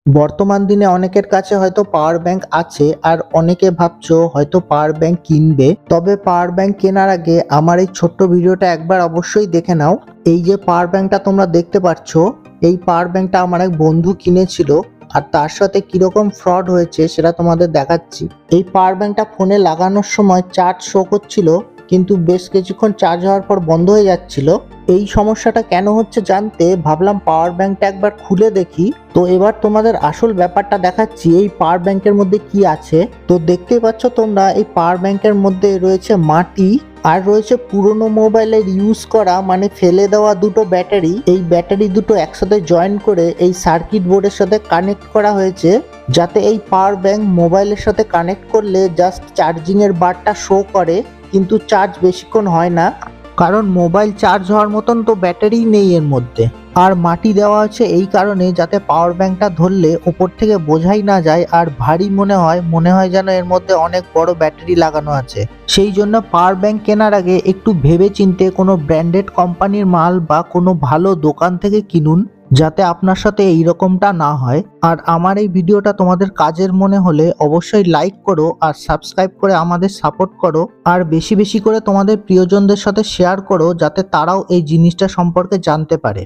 বর্তমান দিনে অনেকের কাছে হয়তো পাওয়ার ব্যাংক আছে আর অনেকে ভাবছো হয়তো পাওয়ার ব্যাংক কিনবে। তবে পাওয়ার ব্যাংক কেনার আগে আমার এই ছোট্ট ভিডিওটা একবার অবশ্যই দেখে নাও। এই যে পাওয়ার ব্যাংকটা তোমরা দেখতে পাচ্ছ, এই পাওয়ার ব্যাংকটা আমার এক বন্ধু কিনেছিল আর তার সাথে কিরকম ফ্রড হয়েছে সেটা তোমাদের দেখাচ্ছি। এই পাওয়ার ব্যাংকটা ফোনে লাগানোর সময় চার্জ শো করছিল, কিন্তু বেশ কিছুক্ষণ চার্জ হওয়ার পর বন্ধ হয়ে যাচ্ছিল। এই সমস্যাটা কেন হচ্ছে জানতে ভাবলাম পাওয়ার ব্যাংকটা একবার খুলে দেখি। তো এবার তোমাদের আসল ব্যাপারটা দেখাচ্ছি এই পাওয়ার ব্যাংকের মধ্যে কি আছে। তো দেখতেই পাচ্ছ তোমরা, এই পাওয়ার ব্যাংকের মধ্যে রয়েছে মাটি আর রয়েছে পুরনো মোবাইলের ইউজ করা মানে ফেলে দেওয়া দুটো ব্যাটারি। এই ব্যাটারি দুটো একসাথে জয়েন করে এই সার্কিট বোর্ডের সাথে কানেক্ট করা হয়েছে, যাতে এই পাওয়ার ব্যাংক মোবাইলের সাথে কানেক্ট করলে জাস্ট চার্জিং এর বারটা শো করে, কিন্তু চার্জ বেশিক্ষণ হয় না, কারণ মোবাইল চার্জ হওয়ার মতন তো ব্যাটারি নেই এর মধ্যে। আর মাটি দেওয়া আছে এই কারণে যাতে পাওয়ার ব্যাংকটা ধরলে ওপর থেকে বোঝাই না যায় আর ভারী মনে হয় যেন এর মধ্যে অনেক বড় ব্যাটারি লাগানো আছে। সেই জন্য পাওয়ার ব্যাংক কেনার আগে একটু ভেবে চিন্তে কোনো ব্র্যান্ডেড কোম্পানির মাল বা কোনো ভালো দোকান থেকে কিনুন, যাতে আপনার সাথে এইরকমটা না হয়। আর আমার এই ভিডিওটা তোমাদের কাজের মনে হলে অবশ্যই লাইক করো আর সাবস্ক্রাইব করে আমাদের সাপোর্ট করো, আর বেশি বেশি করে তোমাদের প্রিয়জনদের সাথে শেয়ার করো যাতে তারাও এই জিনিসটা সম্পর্কে জানতে পারে।